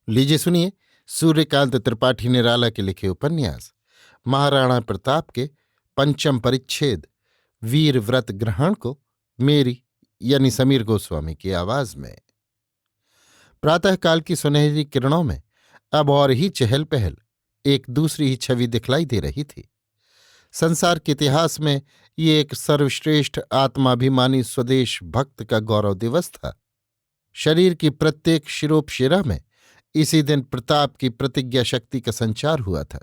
लीजिए सुनिए सूर्यकांत त्रिपाठी निराला के लिखे उपन्यास महाराणा प्रताप के पंचम परिच्छेद वीर व्रत ग्रहण को मेरी यानी समीर गोस्वामी की आवाज में। प्रातःकाल की सुनहरी किरणों में अब और ही चहल पहल, एक दूसरी ही छवि दिखलाई दे रही थी। संसार के इतिहास में ये एक सर्वश्रेष्ठ आत्माभिमानी स्वदेश भक्त का गौरव दिवस था। शरीर की प्रत्येक शिरोपशिरा में इसी दिन प्रताप की प्रतिज्ञा शक्ति का संचार हुआ था,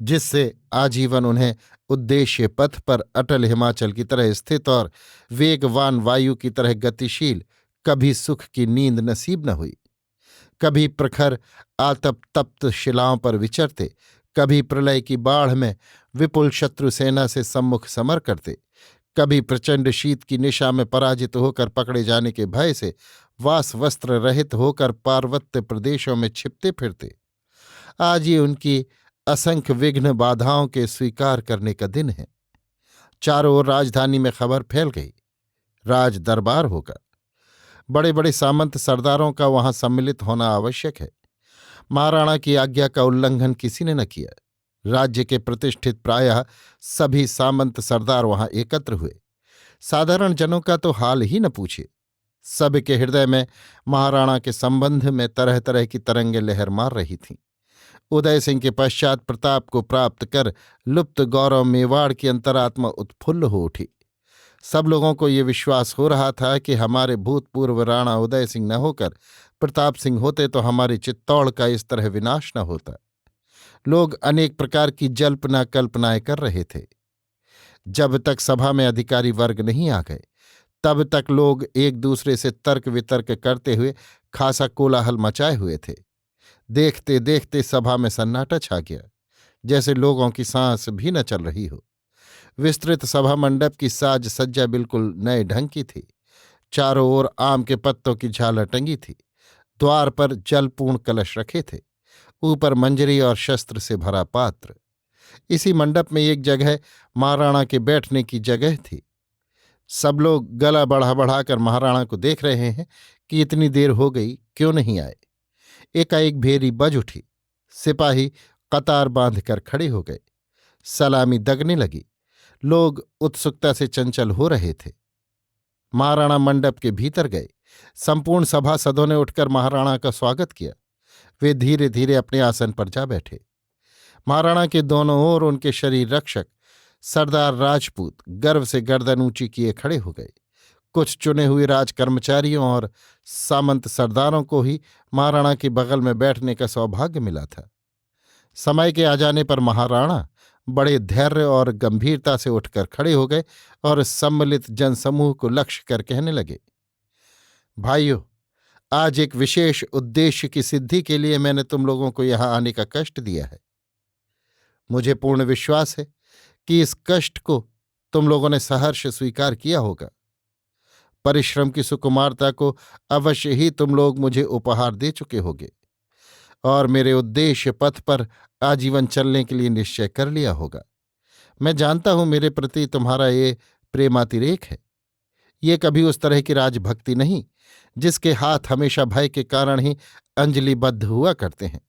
जिससे आजीवन उन्हें उद्देश्य पथ पर अटल हिमाचल की तरह स्थित और वेगवान वायु की तरह गतिशील कभी सुख की नींद नसीब न हुई। कभी प्रखर आतप-तप्त शिलाओं पर विचरते, कभी प्रलय की बाढ़ में विपुल शत्रु सेना से सम्मुख समर करते, कभी प्रचंड शीत की निशा में पराजित होकर पकड़े जाने के भय से वास वस्त्र रहित होकर पार्वत्य प्रदेशों में छिपते फिरते। आज ये उनकी असंख्य विघ्न बाधाओं के स्वीकार करने का दिन है। चारों ओर राजधानी में खबर फैल गई, राज दरबार होगा। बड़े बड़े सामंत सरदारों का वहां सम्मिलित होना आवश्यक है। महाराणा की आज्ञा का उल्लंघन किसी ने न किया। राज्य के प्रतिष्ठित प्रायः सभी सामंत सरदार वहां एकत्र हुए। साधारण जनों का तो हाल ही न पूछे। सबके हृदय में महाराणा के संबंध में तरह तरह की तरंगें लहर मार रही थीं। उदय सिंह के पश्चात प्रताप को प्राप्त कर लुप्त गौरव मेवाड़ की अंतरात्मा उत्फुल्ल हो उठी। सब लोगों को ये विश्वास हो रहा था कि हमारे भूतपूर्व राणा उदय सिंह न होकर प्रताप सिंह होते तो हमारे चित्तौड़ का इस तरह विनाश न होता। लोग अनेक प्रकार की जल्पना कल्पनाएं कर रहे थे। जब तक सभा में अधिकारी वर्ग नहीं आ गए, तब तक लोग एक दूसरे से तर्क वितर्क करते हुए खासा कोलाहल मचाए हुए थे। देखते देखते सभा में सन्नाटा छा गया, जैसे लोगों की सांस भी न चल रही हो। विस्तृत सभा मंडप की साज सज्जा बिल्कुल नए ढंग की थी। चारों ओर आम के पत्तों की झालर टंगी थी। द्वार पर जलपूर्ण कलश रखे थे, ऊपर मंजरी और शस्त्र से भरा पात्र। इसी मंडप में एक जगह महाराणा के बैठने की जगह थी। सब लोग गला बढ़ा बढ़ाकर महाराणा को देख रहे हैं कि इतनी देर हो गई, क्यों नहीं आए। एकाएक भेरी बज उठी। सिपाही कतार बांधकर खड़े हो गए। सलामी दगने लगी। लोग उत्सुकता से चंचल हो रहे थे। महाराणा मंडप के भीतर गए। संपूर्ण सभासदों ने उठकर महाराणा का स्वागत किया। वे धीरे धीरे अपने आसन पर जा बैठे। महाराणा के दोनों ओर उनके शरीर रक्षक सरदार राजपूत गर्व से गर्दन ऊंची किए खड़े हो गए। कुछ चुने हुए राजकर्मचारियों और सामंत सरदारों को ही महाराणा के बगल में बैठने का सौभाग्य मिला था। समय के आ जाने पर महाराणा बड़े धैर्य और गंभीरता से उठकर खड़े हो गए और सम्मिलित जनसमूह को लक्ष्य कर कहने लगे, भाइयों, आज एक विशेष उद्देश्य की सिद्धि के लिए मैंने तुम लोगों को यहां आने का कष्ट दिया है। मुझे पूर्ण विश्वास है कि इस कष्ट को तुम लोगों ने सहर्ष स्वीकार किया होगा। परिश्रम की सुकुमारता को अवश्य ही तुम लोग मुझे उपहार दे चुके होगे और मेरे उद्देश्य पथ पर आजीवन चलने के लिए निश्चय कर लिया होगा। मैं जानता हूं मेरे प्रति तुम्हारा ये प्रेमातिरेक है। ये कभी उस तरह की राजभक्ति नहीं जिसके हाथ हमेशा भय के कारण ही अंजलिबद्ध हुआ करते हैं,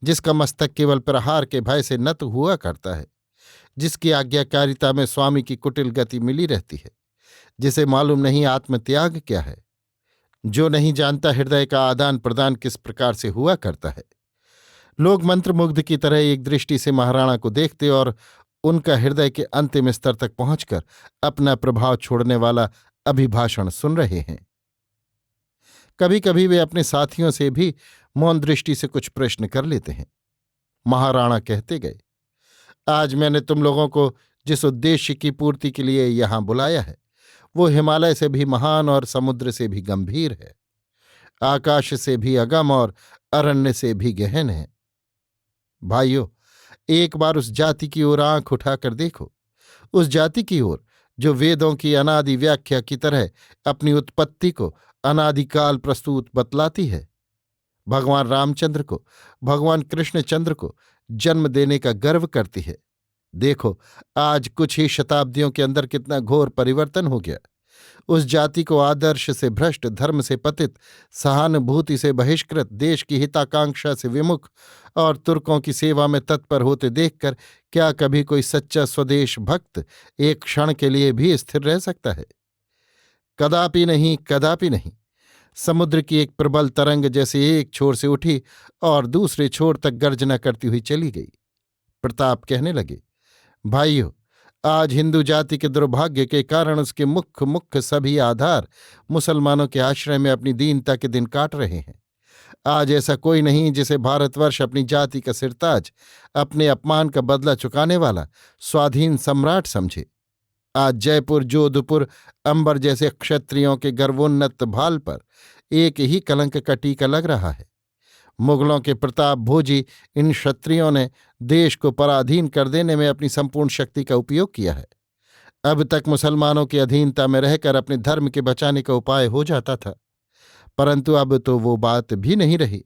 जिसका मस्तक केवल प्रहार के भय से नत हुआ करता है, जिसकी आज्ञाकारिता में स्वामी की कुटिल गति मिली रहती है, जिसे मालूम नहीं आत्मत्याग क्या है, जो नहीं जानता हृदय का आदान प्रदान किस प्रकार से हुआ करता है। लोग मंत्रमुग्ध की तरह एक दृष्टि से महाराणा को देखते और उनका हृदय के अंतिम स्तर तक पहुंचकर अपना प्रभाव छोड़ने वाला अभिभाषण सुन रहे हैं। कभी कभी वे अपने साथियों से भी मौन दृष्टि से कुछ प्रश्न कर लेते हैं। महाराणा कहते गए, आज मैंने तुम लोगों को जिस उद्देश्य की पूर्ति के लिए यहां बुलाया है, वो हिमालय से भी महान और समुद्र से भी गंभीर है, आकाश से भी अगम और अरण्य से भी गहन है। भाइयों, एक बार उस जाति की ओर आंख उठाकर देखो, उस जाति की ओर जो वेदों की अनादि व्याख्या की तरह अपनी उत्पत्ति को अनादिकाल प्रस्तुत बतलाती है। भगवान रामचंद्र को, भगवान कृष्णचंद्र को जन्म देने का गर्व करती है। देखो, आज कुछ ही शताब्दियों के अंदर कितना घोर परिवर्तन हो गया। उस जाति को आदर्श से भ्रष्ट, धर्म से पतित, सहानुभूति से बहिष्कृत, देश की हिताकांक्षा से विमुख और तुर्कों की सेवा में तत्पर होते देखकर क्या कभी कोई सच्चा स्वदेश भक्त एक क्षण के लिए भी स्थिर रह सकता है? कदापि नहीं, कदापि नहीं। समुद्र की एक प्रबल तरंग जैसे एक छोर से उठी और दूसरे छोर तक गर्जना करती हुई चली गई। प्रताप कहने लगे, भाइयों, आज हिंदू जाति के दुर्भाग्य के कारण उसके मुख्य मुख्य सभी आधार मुसलमानों के आश्रय में अपनी दीनता के दिन काट रहे हैं। आज ऐसा कोई नहीं जिसे भारतवर्ष अपनी जाति का सिरताज, अपने अपमान का बदला चुकाने वाला स्वाधीन सम्राट समझे। आज जयपुर, जोधपुर, अंबर जैसे क्षत्रियों के गर्वोन्नत भाल पर एक ही कलंक का टीका लग रहा है। मुगलों के प्रताप भोजी इन क्षत्रियों ने देश को पराधीन कर देने में अपनी संपूर्ण शक्ति का उपयोग किया है। अब तक मुसलमानों की अधीनता में रहकर अपने धर्म के बचाने का उपाय हो जाता था, परंतु अब तो वो बात भी नहीं रही।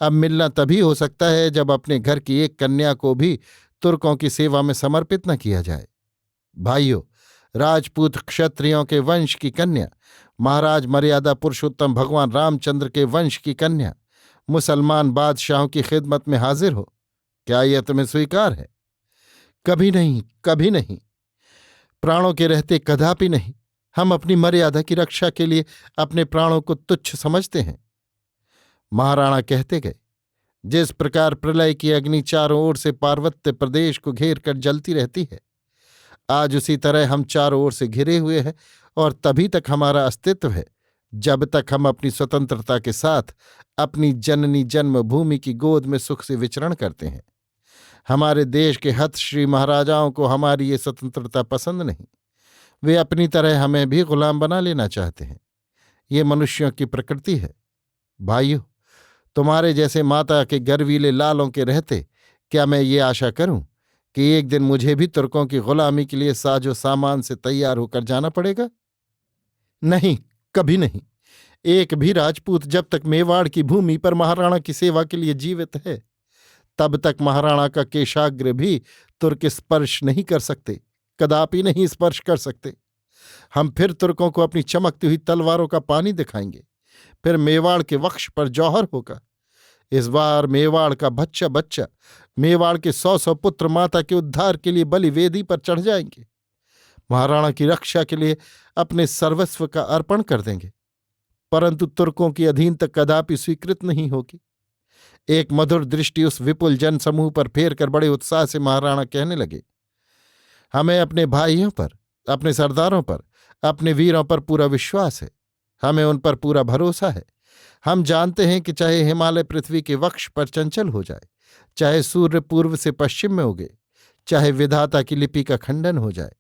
अब मिलना तभी हो सकता है जब अपने घर की एक कन्या को भी तुर्कों की सेवा में समर्पित न किया जाए। भाइयों, राजपूत क्षत्रियों के वंश की कन्या, महाराज मर्यादा पुरुषोत्तम भगवान रामचंद्र के वंश की कन्या मुसलमान बादशाहों की खिदमत में हाजिर हो, क्या यह तुम्हें स्वीकार है? कभी नहीं, कभी नहीं। प्राणों के रहते कदापि नहीं। हम अपनी मर्यादा की रक्षा के लिए अपने प्राणों को तुच्छ समझते हैं। महाराणा कहते गए, जिस प्रकार प्रलय की अग्नि चारों ओर से पार्वत्य प्रदेश को घेर कर जलती रहती है, आज उसी तरह हम चारों ओर से घिरे हुए हैं और तभी तक हमारा अस्तित्व है जब तक हम अपनी स्वतंत्रता के साथ अपनी जननी जन्मभूमि की गोद में सुख से विचरण करते हैं। हमारे देश के हतश्री महाराजाओं को हमारी ये स्वतंत्रता पसंद नहीं। वे अपनी तरह हमें भी गुलाम बना लेना चाहते हैं। ये मनुष्यों की प्रकृति है। भाइयों, तुम्हारे जैसे माता के गर्वीले लालों के रहते क्या मैं ये आशा करूं कि एक दिन मुझे भी तुर्कों की गुलामी के लिए साजो सामान से तैयार होकर जाना पड़ेगा? नहीं, कभी नहीं। एक भी राजपूत जब तक मेवाड़ की भूमि पर महाराणा की सेवा के लिए जीवित है, तब तक महाराणा का केशाग्र भी तुर्क स्पर्श नहीं कर सकते, कदापि नहीं स्पर्श कर सकते। हम फिर तुर्कों को अपनी चमकती हुई तलवारों का पानी दिखाएंगे। फिर मेवाड़ के वक्ष पर जौहर होगा। इस बार मेवाड़ का बच्चा बच्चा, मेवाड़ के 100 पुत्र माता के उद्धार के लिए बलि वेदी पर चढ़ जाएंगे। महाराणा की रक्षा के लिए अपने सर्वस्व का अर्पण कर देंगे, परंतु तुर्कों की अधीनता कदापि स्वीकृत नहीं होगी। एक मधुर दृष्टि उस विपुल जनसमूह पर फेर कर बड़े उत्साह से महाराणा कहने लगे, हमें अपने भाइयों पर, अपने सरदारों पर, अपने वीरों पर पूरा विश्वास है। हमें उन पर पूरा भरोसा है। हम जानते हैं कि चाहे हिमालय पृथ्वी के वक्ष पर चंचल हो जाए, चाहे सूर्य पूर्व से पश्चिम में उगे, चाहे विधाता की लिपि का खंडन हो जाए,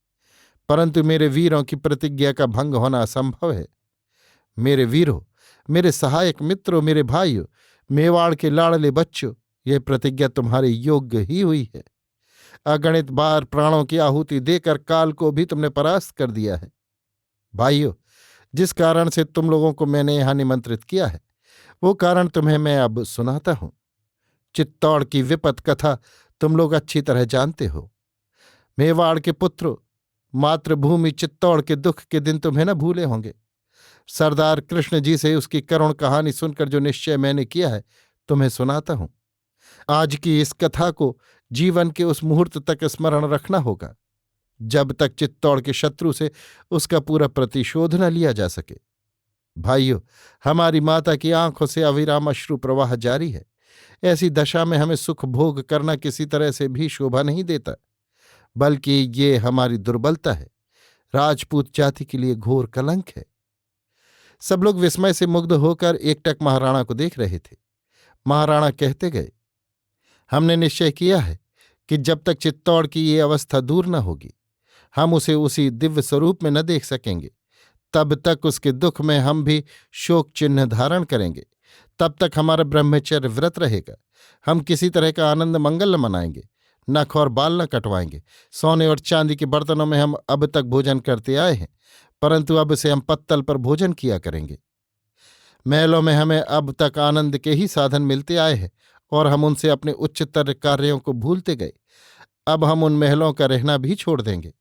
परंतु मेरे वीरों की प्रतिज्ञा का भंग होना असंभव है। मेरे वीरों, मेरे सहायक मित्रों, मेरे भाइयों, मेवाड़ के लाड़ले बच्चों, यह प्रतिज्ञा तुम्हारे योग्य ही हुई है। अगणित बार प्राणों की आहुति देकर काल को भी तुमने परास्त कर दिया है। भाइयों, जिस कारण से तुम लोगों को मैंने यहां निमंत्रित किया है, वो कारण तुम्हें मैं अब सुनाता हूं। चित्तौड़ की विपत कथा तुम लोग अच्छी तरह जानते हो। मेवाड़ के पुत्रों, मातृभूमि चित्तौड़ के दुख के दिन तुम्हें न भूले होंगे। सरदार कृष्ण जी से उसकी करुण कहानी सुनकर जो निश्चय मैंने किया है, तुम्हें सुनाता हूं। आज की इस कथा को जीवन के उस मुहूर्त तक स्मरण रखना होगा जब तक चित्तौड़ के शत्रु से उसका पूरा प्रतिशोध न लिया जा सके। भाइयों, हमारी माता की आंखों से अविराम अश्रु प्रवाह जारी है। ऐसी दशा में हमें सुख भोग करना किसी तरह से भी शोभा नहीं देता, बल्कि ये हमारी दुर्बलता है, राजपूत जाति के लिए घोर कलंक है। सब लोग विस्मय से मुग्ध होकर एकटक महाराणा को देख रहे थे। महाराणा कहते गए, हमने निश्चय किया है कि जब तक चित्तौड़ की ये अवस्था दूर न होगी, हम उसे उसी दिव्य स्वरूप में न देख सकेंगे। तब तक उसके दुख में हम भी शोक चिन्ह धारण करेंगे। तब तक हमारा ब्रह्मचर्य व्रत रहेगा। हम किसी तरह का आनंद मंगल न मनाएंगे, नख और बाल न कटवाएंगे। सोने और चांदी के बर्तनों में हम अब तक भोजन करते आए हैं, परंतु अब से हम पत्तल पर भोजन किया करेंगे। महलों में हमें अब तक आनंद के ही साधन मिलते आए हैं और हम उनसे अपने उच्चतर कार्यों को भूलते गए। अब हम उन महलों का रहना भी छोड़ देंगे।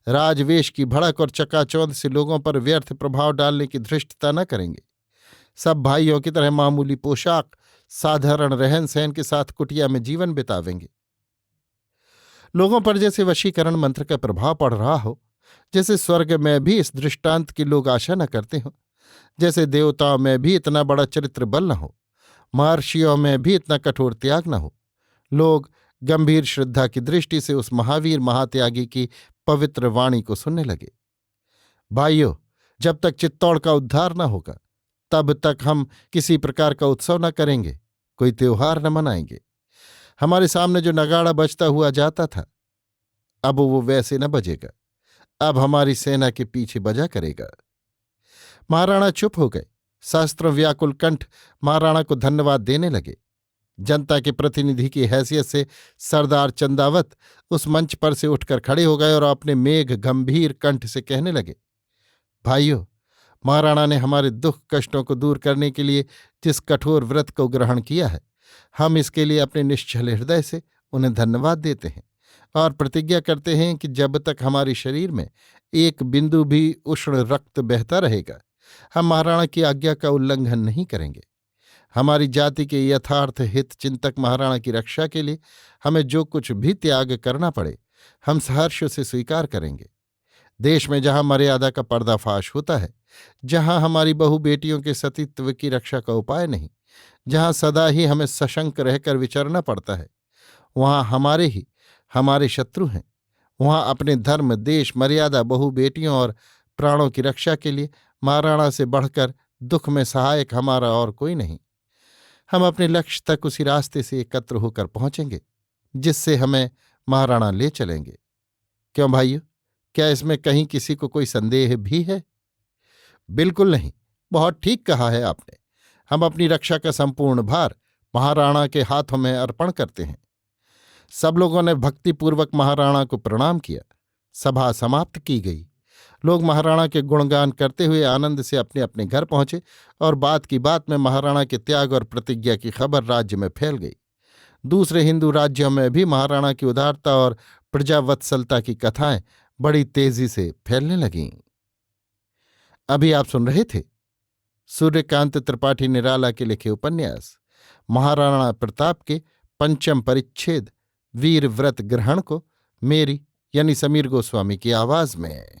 राजवेश की भड़क और चकाचौंध से लोगों पर व्यर्थ प्रभाव डालने की धृष्टता न करेंगे। सब भाइयों की तरह मामूली पोशाक, साधारण रहन सहन के साथ कुटिया में जीवन बितावेंगे। लोगों पर जैसे वशीकरण मंत्र का प्रभाव पड़ रहा हो, जैसे स्वर्ग में भी इस दृष्टांत की लोग आशा न करते हो, जैसे देवताओं में भी इतना बड़ा चरित्र बल न हो, महर्षियों में भी इतना कठोर त्याग न हो, लोग गंभीर श्रद्धा की दृष्टि से उस महावीर महात्यागी की पवित्र वाणी को सुनने लगे। भाइयों, जब तक चित्तौड़ का उद्धार न होगा तब तक हम किसी प्रकार का उत्सव न करेंगे, कोई त्योहार न मनाएंगे। हमारे सामने जो नगाड़ा बजता हुआ जाता था, अब वो वैसे न बजेगा। अब हमारी सेना के पीछे बजा करेगा। महाराणा चुप हो गए। शास्त्रों व्याकुल कंठ महाराणा को धन्यवाद देने लगे। जनता के प्रतिनिधि की हैसियत से सरदार चंदावत उस मंच पर से उठकर खड़े हो गए और अपने मेघ गंभीर कंठ से कहने लगे, भाइयों, महाराणा ने हमारे दुख कष्टों को दूर करने के लिए जिस कठोर व्रत को ग्रहण किया है, हम इसके लिए अपने निश्चल हृदय से उन्हें धन्यवाद देते हैं और प्रतिज्ञा करते हैं कि जब तक हमारे शरीर में एक बिंदु भी उष्ण रक्त बहता रहेगा, हम महाराणा की आज्ञा का उल्लंघन नहीं करेंगे। हमारी जाति के यथार्थ हित चिंतक महाराणा की रक्षा के लिए हमें जो कुछ भी त्याग करना पड़े, हम सहर्ष से स्वीकार करेंगे। देश में जहां मर्यादा का पर्दाफाश होता है, जहां हमारी बहु बेटियों के सतीत्व की रक्षा का उपाय नहीं, जहां सदा ही हमें सशंक रहकर विचरना पड़ता है, वहां हमारे शत्रु हैं। वहां अपने धर्म, देश, मर्यादा, बहु बेटियों और प्राणों की रक्षा के लिए महाराणा से बढ़कर दुख में सहायक हमारा और कोई नहीं। हम अपने लक्ष्य तक उसी रास्ते से एकत्र होकर पहुंचेंगे जिससे हमें महाराणा ले चलेंगे। क्यों भाइयों, क्या इसमें कहीं किसी को कोई संदेह भी है? बिल्कुल नहीं। बहुत ठीक कहा है आपने। हम अपनी रक्षा का संपूर्ण भार महाराणा के हाथों में अर्पण करते हैं। सब लोगों ने भक्तिपूर्वक महाराणा को प्रणाम किया। सभा समाप्त की गई। लोग महाराणा के गुणगान करते हुए आनंद से अपने अपने घर पहुंचे और बात की बात में महाराणा के त्याग और प्रतिज्ञा की खबर राज्य में फैल गई। दूसरे हिंदू राज्यों में भी महाराणा की उदारता और प्रजावत्सलता की कथाएं बड़ी तेजी से फैलने लगीं। अभी आप सुन रहे थे सूर्यकांत त्रिपाठी निराला के लिखे उपन्यास महाराणा प्रताप के 5वें परिच्छेद वीर व्रत ग्रहण को मेरी यानी समीर गोस्वामी की आवाज में।